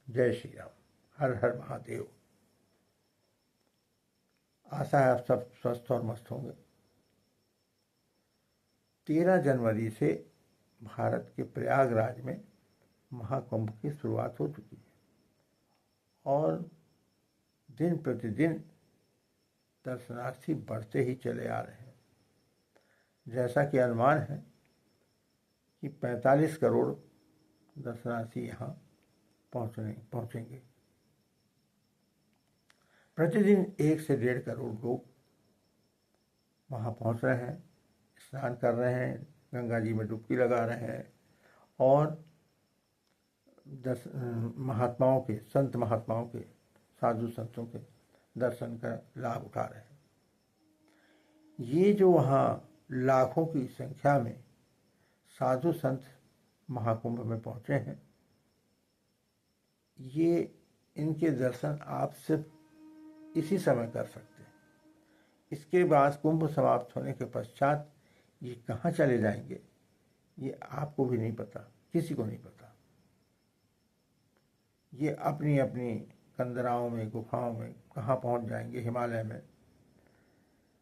जय श्री राम। हर हर महादेव। आशा है आप सब स्वस्थ और मस्त होंगे। 13 जनवरी से भारत के प्रयागराज में महाकुंभ की शुरुआत हो चुकी है और दिन प्रतिदिन दर्शनार्थी बढ़ते ही चले आ रहे हैं। जैसा कि अनुमान है कि 45 करोड़ दर्शनार्थी यहाँ पहुँचेंगे। प्रतिदिन 1 से 1.5 करोड़ लोग वहाँ पहुँच रहे हैं, स्नान कर रहे हैं, गंगा जी में डुबकी लगा रहे हैं और संत महात्माओं के, साधु संतों के दर्शन का लाभ उठा रहे हैं। ये जो वहाँ लाखों की संख्या में साधु संत महाकुंभ में पहुँचे हैं, ये इनके दर्शन आप सिर्फ इसी समय कर सकते हैं। इसके बाद कुंभ समाप्त होने के पश्चात ये कहाँ चले जाएंगे ये आपको भी नहीं पता, किसी को नहीं पता। ये अपनी अपनी कंदराओं में, गुफाओं में कहाँ पहुँच जाएंगे, हिमालय में,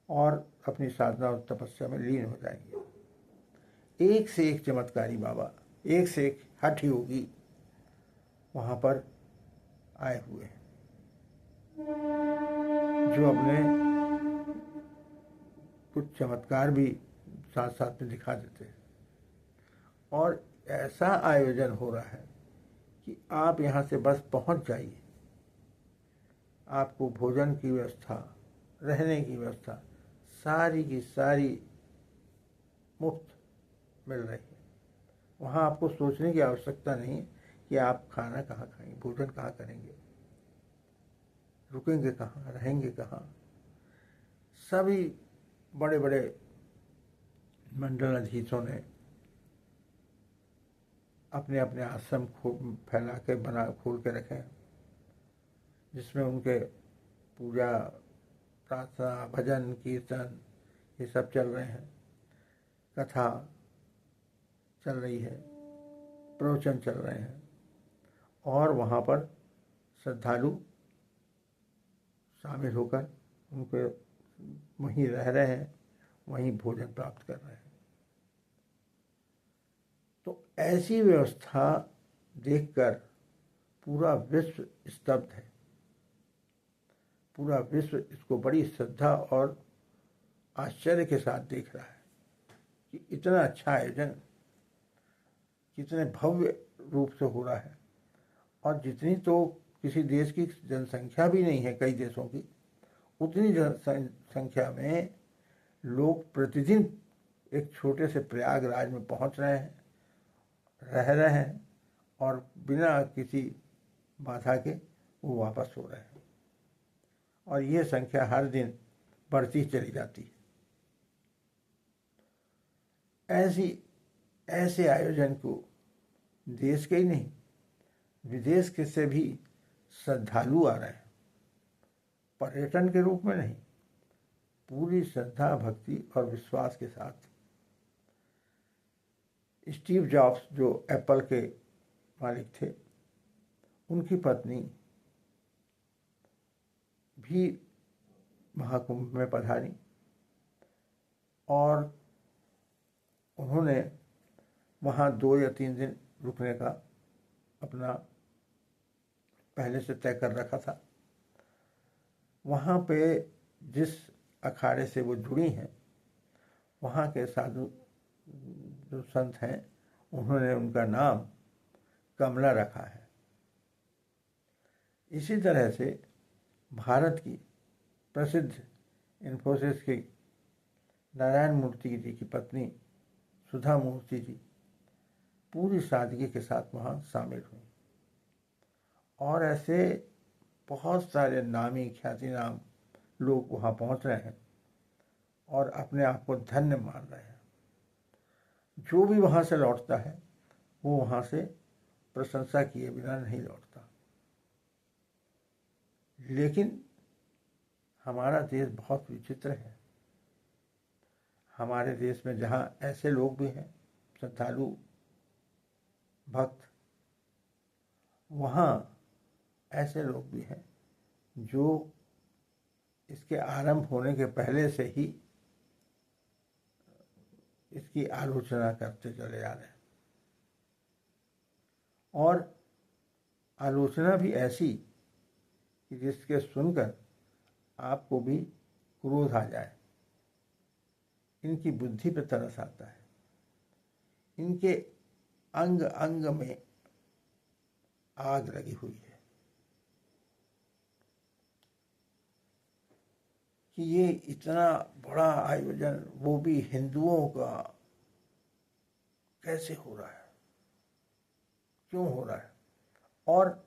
और अपनी साधना और तपस्या में लीन हो जाएंगे। एक से एक चमत्कारी बाबा, एक से एक हठ योगी वहाँ पर आए हुए हैं, जो अपने कुछ चमत्कार भी साथ साथ में दिखा देते हैं। और ऐसा आयोजन हो रहा है कि आप यहाँ से बस पहुँच जाइए, आपको भोजन की व्यवस्था, रहने की व्यवस्था सारी की सारी मुफ्त मिल रही है। वहाँ आपको सोचने की आवश्यकता नहीं है कि आप खाना कहाँ खाएंगे, भोजन कहाँ करेंगे, रुकेंगे कहाँ, रहेंगे कहाँ। सभी बड़े बड़े मंडलाधीशों ने अपने अपने आश्रम फैला के खोल के रखे हैं, जिसमें उनके पूजा, प्रार्थना, भजन, कीर्तन ये सब चल रहे हैं, कथा चल रही है, प्रवचन चल रहे हैं और वहाँ पर श्रद्धालु शामिल होकर उनके वहीं रह रहे हैं, वहीं भोजन प्राप्त कर रहे हैं। तो ऐसी व्यवस्था देखकर पूरा विश्व स्तब्ध है। पूरा विश्व इसको बड़ी श्रद्धा और आश्चर्य के साथ देख रहा है कि इतना अच्छा आयोजन कितने भव्य रूप से हो रहा है। और जितनी तो किसी देश की जनसंख्या भी नहीं है, कई देशों की, उतनी जनसंख्या में लोग प्रतिदिन एक छोटे से प्रयागराज में पहुंच रहे हैं, रह रहे हैं और बिना किसी बाधा के वो वापस हो रहे हैं। और ये संख्या हर दिन बढ़ती चली जाती है। ऐसे आयोजन को देश के ही नहीं, विदेश के से भी श्रद्धालु आ रहे हैं, पर्यटन के रूप में नहीं, पूरी श्रद्धा, भक्ति और विश्वास के साथ। स्टीव जॉब्स जो एप्पल के मालिक थे, उनकी पत्नी भी महाकुंभ में पधारी और उन्होंने वहाँ 2 या 3 दिन रुकने का अपना पहले से तय कर रखा था। वहाँ पे जिस अखाड़े से वो जुड़ी हैं, वहाँ के साधु जो संत हैं, उन्होंने उनका नाम कमला रखा है। इसी तरह से भारत की प्रसिद्ध इन्फोसिस की नारायण मूर्ति जी की पत्नी सुधा मूर्ति जी पूरी सादगी के साथ वहाँ शामिल हुई। और ऐसे बहुत सारे नामी ख्यातिनाम लोग वहाँ पहुँच रहे हैं और अपने आप को धन्य मान रहे हैं। जो भी वहाँ से लौटता है वो वहाँ से प्रशंसा किए बिना नहीं लौटता। लेकिन हमारा देश बहुत विचित्र है। हमारे देश में जहाँ ऐसे लोग भी हैं, श्रद्धालु भक्त, वहाँ ऐसे लोग भी हैं जो इसके आरंभ होने के पहले से ही इसकी आलोचना करते चले आ रहे हैं, और आलोचना भी ऐसी कि जिसके सुनकर आपको भी क्रोध आ जाए। इनकी बुद्धि पर तरस आता है, इनके अंग अंग में आग लगी हुई है कि ये इतना बड़ा आयोजन, वो भी हिंदुओं का, कैसे हो रहा है, क्यों हो रहा है। और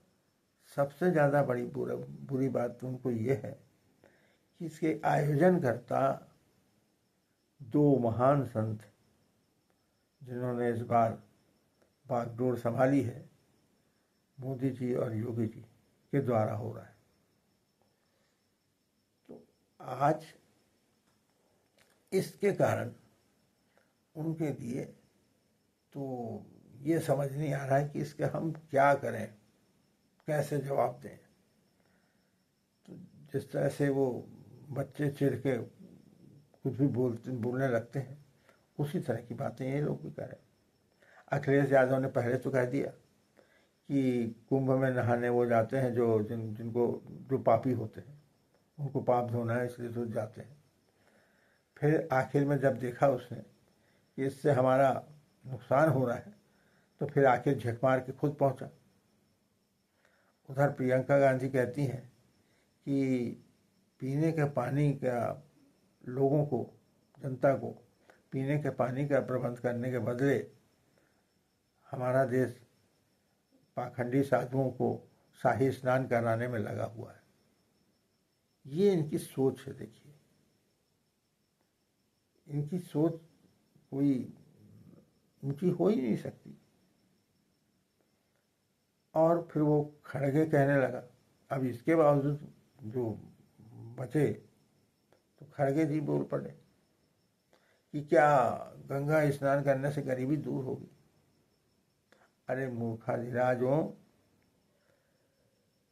सबसे ज़्यादा बड़ी बुरी बात तो उनको ये है कि इसके आयोजनकर्ता दो महान संत जिन्होंने इस बार बागडोर संभाली है, मोदी जी और योगी जी के द्वारा हो रहा है। तो आज इसके कारण उनके लिए तो ये समझ नहीं आ रहा है कि इसके हम क्या करें, कैसे जवाब दें। तो जिस तरह से वो बच्चे चिढ़ के कुछ भी बोलने लगते हैं, उसी तरह की बातें ये लोग भी करें। अखिलेश यादव ने पहले तो कह दिया कि कुंभ में नहाने वो जाते हैं जिनको जो पापी होते हैं, उनको पाप धोना है, इसलिए तो जाते हैं। फिर आखिर में जब देखा उसने कि इससे हमारा नुकसान हो रहा है, तो फिर आखिर झक मार के खुद पहुंचा। उधर प्रियंका गांधी कहती हैं कि पीने के पानी का, लोगों को, जनता को पीने के पानी का प्रबंध करने के बदले हमारा देश पाखंडी साधुओं को शाही स्नान कराने में लगा हुआ है। ये इनकी सोच है। देखिए, इनकी सोच कोई ऊंची हो ही नहीं सकती। और फिर वो खड़गे कहने लगा। अब इसके बावजूद जो बचे तो खड़गे जी बोल पड़े कि क्या गंगा स्नान करने से गरीबी दूर होगी। अरे मूर्खाधिराजों,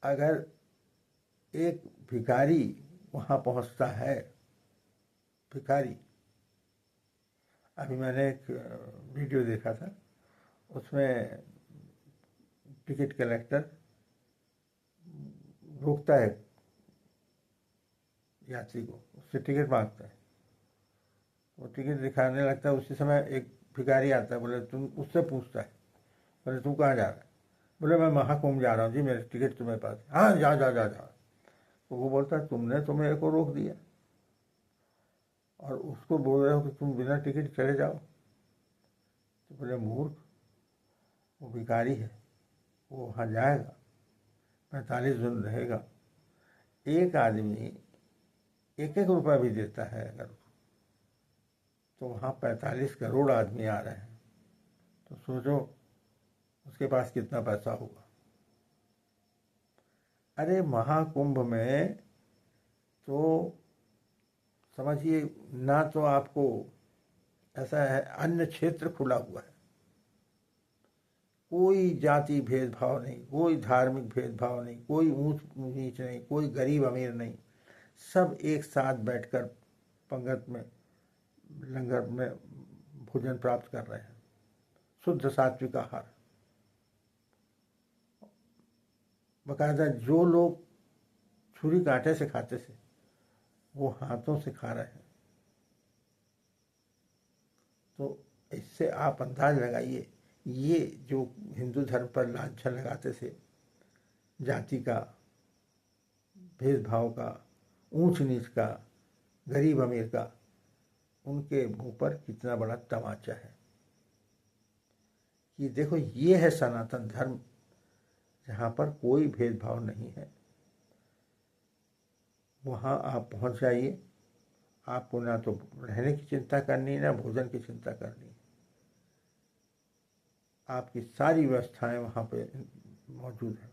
अगर एक भिखारी वहाँ पहुँचता है, भिखारी, अभी मैंने एक वीडियो देखा था, उसमें टिकट कलेक्टर रोकता है यात्री को, उससे टिकट मांगता है, वो टिकट दिखाने लगता है। उसी समय एक भिखारी आता है, बोले तुम, उससे पूछता है, बोले तू कहाँ जा रहा है, बोले मैं महाकुंभ जा रहा हूँ जी, मेरे टिकट तुम्हारे पास। हाँ जा जा जा जा। तो वो बोलता है तुमने तो मेरे को रोक दिया और उसको बोल रहे हो कि तुम बिना टिकट चले जाओ। तो बोले मूर्ख, वो भिखारी है, वो वहाँ जाएगा, 45 दिन रहेगा, एक आदमी 1-1 रुपया भी देता है अगर, तो वहाँ 45 करोड़ आदमी आ रहे हैं, तो सोचो उसके पास कितना पैसा होगा। अरे महाकुंभ में तो समझिए ना, तो आपको ऐसा है, अन्य क्षेत्र खुला हुआ है, कोई जाति भेदभाव नहीं, कोई धार्मिक भेदभाव नहीं, कोई ऊंच नीच नहीं, कोई गरीब अमीर नहीं, सब एक साथ बैठकर पंगत में, लंगर में भोजन प्राप्त कर रहे हैं, शुद्ध सात्विक आहार। बकायदा जो लोग छुरी कांटे से खाते थे, वो हाथों से खा रहे हैं। तो इससे आप अंदाज लगाइए, ये जो हिंदू धर्म पर लांछन लगाते थे, जाति का, भेदभाव का, ऊंच नीच का, गरीब अमीर का, उनके मुंह पर कितना बड़ा तमाचा है कि देखो ये है सनातन धर्म, जहाँ पर कोई भेदभाव नहीं है। वहाँ आप पहुँच जाइए, आपको ना तो रहने की चिंता करनी, ना भोजन की चिंता करनी, आपकी सारी व्यवस्थाएं वहाँ पे मौजूद हैं।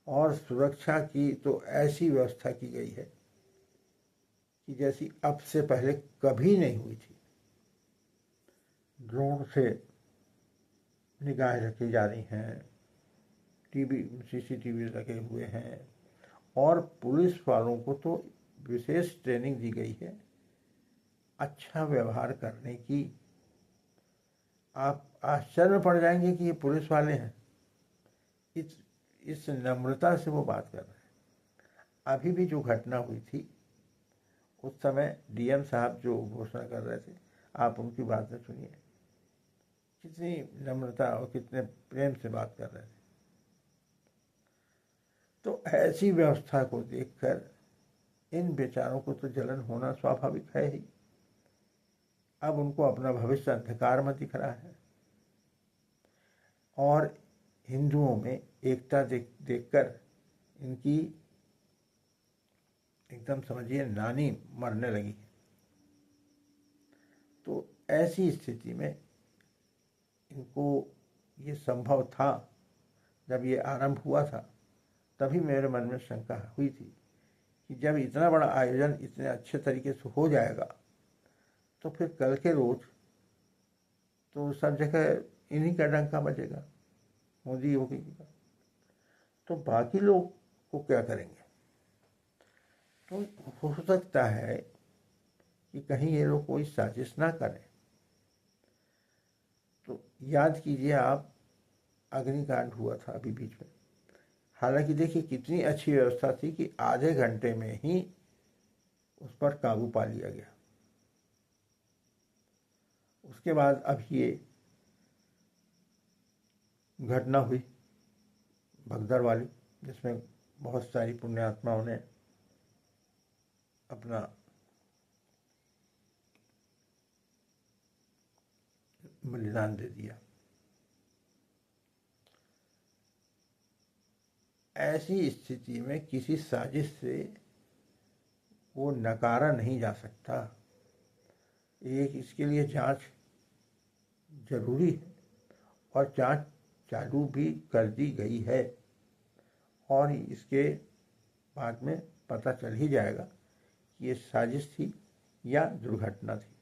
और सुरक्षा की तो ऐसी व्यवस्था की गई है कि जैसी अब से पहले कभी नहीं हुई थी। ड्रोन से निगाह रखी जा रही हैं, टीवी सीसीटीवी लगे हुए हैं, और पुलिस वालों को तो विशेष ट्रेनिंग दी गई है अच्छा व्यवहार करने की। आप आश्चर्य में पड़ जाएंगे कि ये पुलिस वाले हैं, इस नम्रता से वो बात कर रहे हैं। अभी भी जो घटना हुई थी उस समय डीएम साहब जो घोषणा कर रहे थे, आप उनकी बातें सुनिए, कितनी नम्रता और कितने प्रेम से बात कर रहे थे। तो ऐसी व्यवस्था को देखकर इन बेचारों को तो जलन होना स्वाभाविक है ही। अब उनको अपना भविष्य अंधकार में दिख रहा है, और हिंदुओं में एकता देखकर इनकी एकदम समझिए नानी मरने लगी। तो ऐसी स्थिति में इनको ये संभव था, जब ये आरंभ हुआ था तभी मेरे मन में शंका हुई थी कि जब इतना बड़ा आयोजन इतने अच्छे तरीके से हो जाएगा तो फिर कल के रोज तो सब जगह इन्हीं का डंका बजेगा, मोदी योगी का, तो बाकी लोग को क्या करेंगे। तो हो सकता है कि कहीं ये लोग कोई साजिश ना करें। तो याद कीजिए आप, अग्निकांड हुआ था अभी बीच में, हालांकि देखिए कितनी अच्छी व्यवस्था थी कि आधे घंटे में ही उस पर काबू पा लिया गया। उसके बाद अब ये घटना हुई भगदड़ वाली, जिसमें बहुत सारी पुण्यात्माओं ने अपना बलिदान दे दिया। ऐसी स्थिति में किसी साजिश से वो नकारा नहीं जा सकता। एक इसके लिए जांच जरूरी है, और जांच चालू भी कर दी गई है, और इसके बाद में पता चल ही जाएगा कि ये साजिश थी या दुर्घटना थी।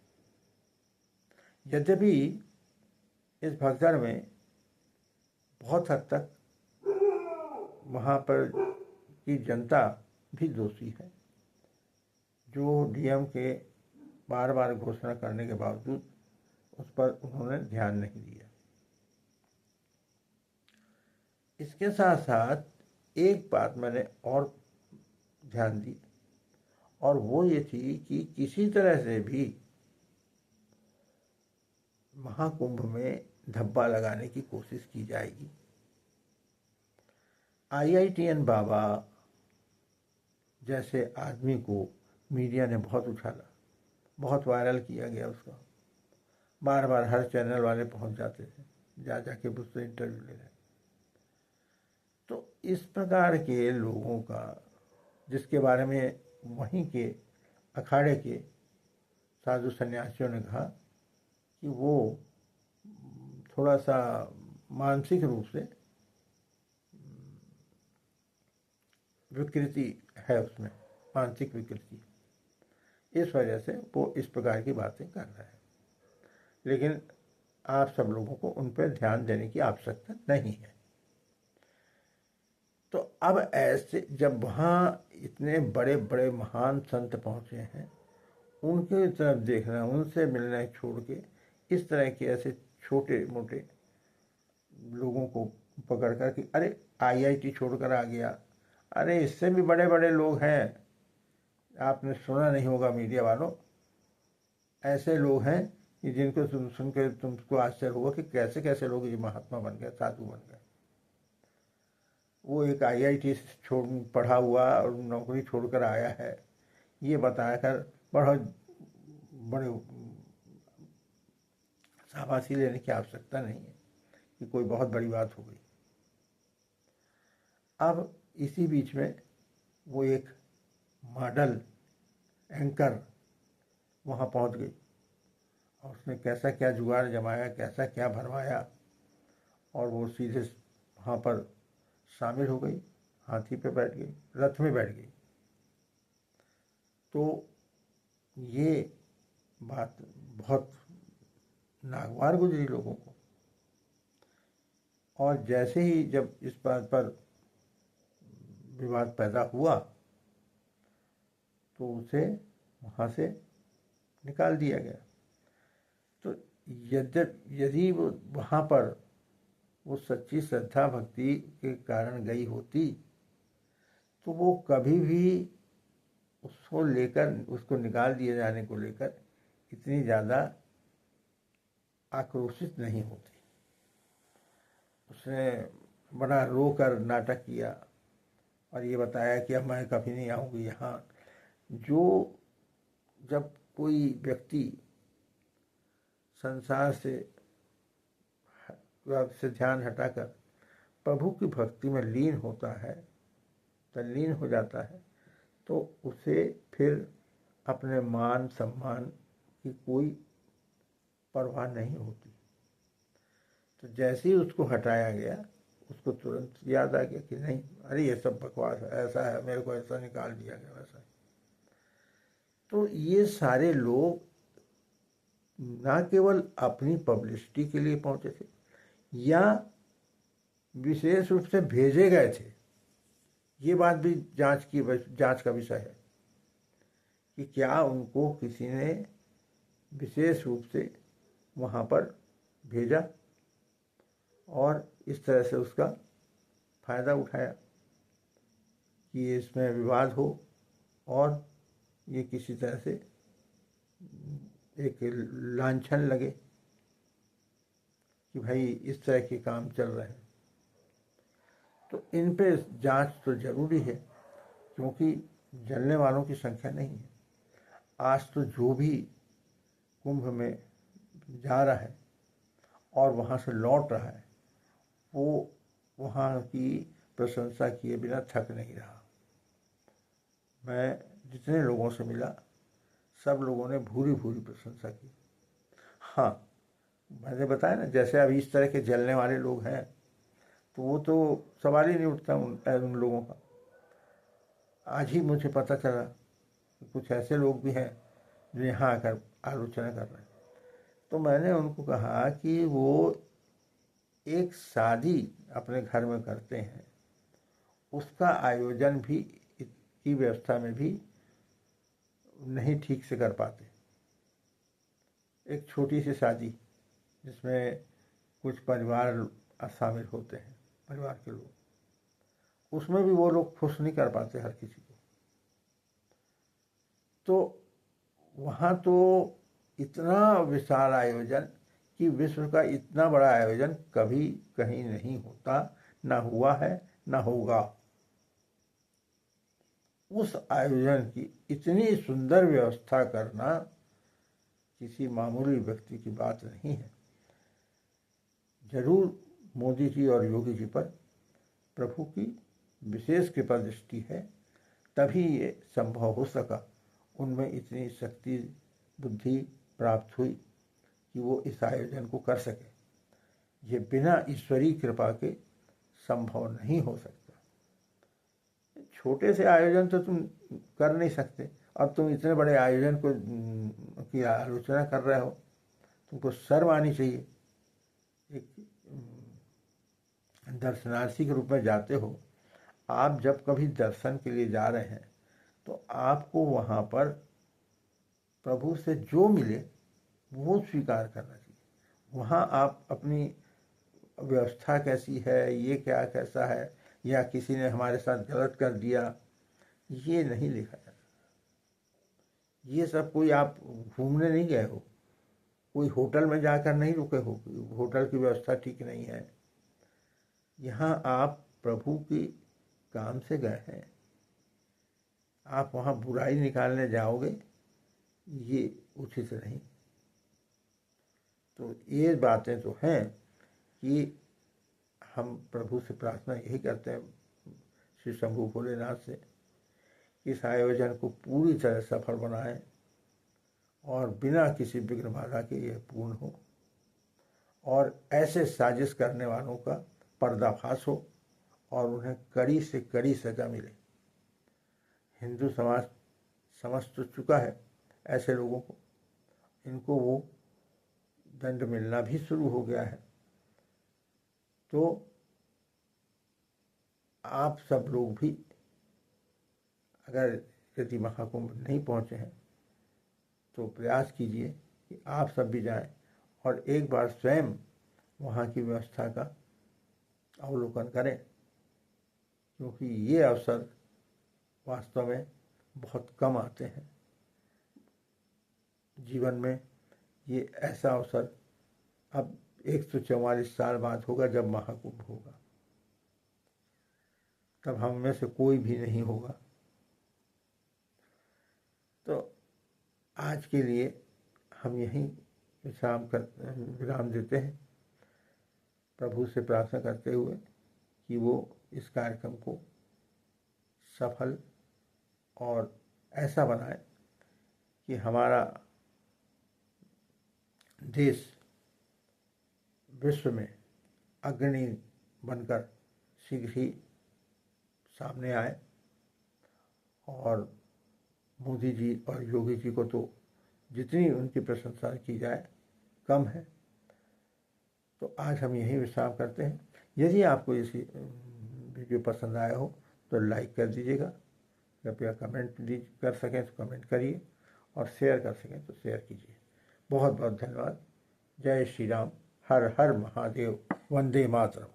यद्यपि इस भगदड़ में बहुत हद तक वहाँ पर की जनता भी दोषी है, जो डीएम के बार बार घोषणा करने के बावजूद उस पर उन्होंने ध्यान नहीं दिया। इसके साथ साथ एक बात मैंने और ध्यान दी, और वो ये थी कि किसी तरह से भी महाकुंभ में धब्बा लगाने की कोशिश की जाएगी। IITN बाबा जैसे आदमी को मीडिया ने बहुत उछाला, बहुत वायरल किया गया उसका, बार बार हर चैनल वाले पहुंच जाते थे, जाके मुझसे इंटरव्यू ले रहे। तो इस प्रकार के लोगों का, जिसके बारे में वहीं के अखाड़े के साधु सन्यासियों ने कहा कि वो थोड़ा सा मानसिक रूप से विकृति है, उसमें मानसिक विकृति, इस वजह से वो इस प्रकार की बातें कर रहा है। लेकिन आप सब लोगों को उन पर ध्यान देने की आवश्यकता नहीं है। तो अब ऐसे जब वहाँ इतने बड़े बड़े महान संत पहुँचे हैं, उनके तरफ देखना, उनसे मिलना छोड़ के इस तरह के ऐसे छोटे मोटे लोगों को पकड़ कर कि अरे IIT छोड़कर आ गया, अरे इससे भी बड़े बड़े लोग हैं, आपने सुना नहीं होगा मीडिया वालों, ऐसे लोग हैं कि जिनको सुन के तुमको आश्चर्य होगा कि कैसे कैसे लोग ये महात्मा बन गए, साधु बन गए। वो एक IIT छोड़ पढ़ा हुआ और नौकरी छोड़कर आया है, ये बताया कर बड़े शाबाशी लेने की आवश्यकता नहीं है कि कोई बहुत बड़ी बात हो गई। अब इसी बीच में वो एक मॉडल एंकर वहाँ पहुँच गई, और उसने कैसा क्या जुगाड़ जमाया, कैसा क्या भरवाया, और वो सीधे वहाँ पर शामिल हो गई, हाथी पे बैठ गई, रथ में बैठ गई। तो ये बात बहुत नागवार गुजरी लोगों को। और जैसे ही जब इस बात पर विवाद पैदा हुआ तो उसे वहाँ से निकाल दिया गया। तो यदि वो वहाँ पर वो सच्ची श्रद्धा भक्ति के कारण गई होती तो वो कभी भी उसको लेकर, उसको निकाल दिए जाने को लेकर इतनी ज़्यादा आक्रोशित नहीं होती। उसने बड़ा रो कर नाटक किया और ये बताया कि अब मैं कभी नहीं आऊँगी यहाँ। जो जब कोई व्यक्ति संसार से ध्यान हटाकर प्रभु की भक्ति में लीन होता है, तल्लीन हो जाता है, तो उसे फिर अपने मान सम्मान की कोई परवाह नहीं होती। तो जैसे ही उसको हटाया गया उसको तुरंत याद आ गया कि नहीं, अरे ये सब बकवास है, ऐसा है, मेरे को ऐसा निकाल दिया गया वैसा। तो ये सारे लोग ना केवल अपनी पब्लिसिटी के लिए पहुंचे थे या विशेष रूप से भेजे गए थे, ये बात भी जांच का विषय है कि क्या उनको किसी ने विशेष रूप से वहाँ पर भेजा और इस तरह से उसका फायदा उठाया कि इसमें विवाद हो और ये किसी तरह से एक लांछन लगे कि भाई इस तरह के काम चल रहे हैं। तो इन पे जांच तो जरूरी है, क्योंकि जलने वालों की संख्या नहीं है। आज तो जो भी कुंभ में जा रहा है और वहाँ से लौट रहा है वो वहाँ की प्रशंसा किए बिना थक नहीं रहा। मैं जितने लोगों से मिला सब लोगों ने भूरी भूरी प्रशंसा की। हाँ, मैंने बताया ना, जैसे अभी इस तरह के जलने वाले लोग हैं तो वो तो सवाल ही नहीं उठता उन लोगों का। आज ही मुझे पता चला कि कुछ ऐसे लोग भी हैं जो यहाँ आकर आलोचना कर रहे हैं। तो मैंने उनको कहा कि वो एक शादी अपने घर में करते हैं, उसका आयोजन भी की व्यवस्था में भी नहीं ठीक से कर पाते। एक छोटी सी शादी जिसमें कुछ परिवार शामिल होते हैं, परिवार के लोग, उसमें भी वो लोग खुश नहीं कर पाते हर किसी को। तो वहाँ तो इतना विशाल आयोजन कि विश्व का इतना बड़ा आयोजन कभी कहीं नहीं होता, ना हुआ है ना होगा। उस आयोजन की इतनी सुंदर व्यवस्था करना किसी मामूली व्यक्ति की बात नहीं है। जरूर मोदी जी और योगी जी पर प्रभु की विशेष कृपा दृष्टि है, तभी ये संभव हो सका। उनमें इतनी शक्ति बुद्धि प्राप्त हुई कि वो इस आयोजन को कर सके। ये बिना ईश्वरीय कृपा के संभव नहीं हो सकता। छोटे से आयोजन तो तुम कर नहीं सकते, अब तुम इतने बड़े आयोजन को की आलोचना कर रहे हो, तुमको शर्म आनी चाहिए। एक दर्शनार्थी के रूप में जाते हो, आप जब कभी दर्शन के लिए जा रहे हैं तो आपको वहाँ पर प्रभु से जो मिले वो स्वीकार करना चाहिए। वहाँ आप अपनी व्यवस्था कैसी है, ये क्या कैसा है, या किसी ने हमारे साथ गलत कर दिया, ये नहीं लिखा जाता। ये सब कोई आप घूमने नहीं गए हो, कोई होटल में जाकर नहीं रुके हो, होटल की व्यवस्था ठीक नहीं है। यहाँ आप प्रभु की काम से गए हैं, आप वहाँ बुराई निकालने जाओगे, ये उचित नहीं। तो ये बातें तो हैं कि हम प्रभु से प्रार्थना यही करते हैं श्री शंभू भोलेनाथ से, इस आयोजन को पूरी तरह सफल बनाएं और बिना किसी विघ्न बाधा के यह पूर्ण हो और ऐसे साजिश करने वालों का पर्दाफाश हो और उन्हें कड़ी से कड़ी सजा मिले। हिंदू समाज समझ तो चुका है ऐसे लोगों को, इनको वो दंड मिलना भी शुरू हो गया है। तो आप सब लोग भी अगर यदि महाकुंभ नहीं पहुँचे हैं तो प्रयास कीजिए कि आप सब भी जाएं और एक बार स्वयं वहाँ की व्यवस्था का अवलोकन करें, क्योंकि ये अवसर वास्तव में बहुत कम आते हैं जीवन में। ये ऐसा अवसर अब 144 साल बाद होगा जब महाकुंभ होगा, तब हम में से कोई भी नहीं होगा। तो आज के लिए हम यहीं विराम देते हैं, प्रभु से प्रार्थना करते हुए कि वो इस कार्यक्रम को सफल और ऐसा बनाए कि हमारा देश विश्व में अग्रणी बनकर शीघ्र ही सामने आए। और मोदी जी और योगी जी को तो जितनी उनकी प्रशंसा की जाए कम है। तो आज हम यही विश्राम करते हैं। यदि आपको इसी वीडियो पसंद आया हो तो लाइक कर दीजिएगा, कृपया कमेंट कर सकें तो कमेंट करिए, और शेयर कर सकें तो शेयर कीजिए। बहुत बहुत धन्यवाद। जय श्री राम। हर हर महादेव। वंदे मातरम।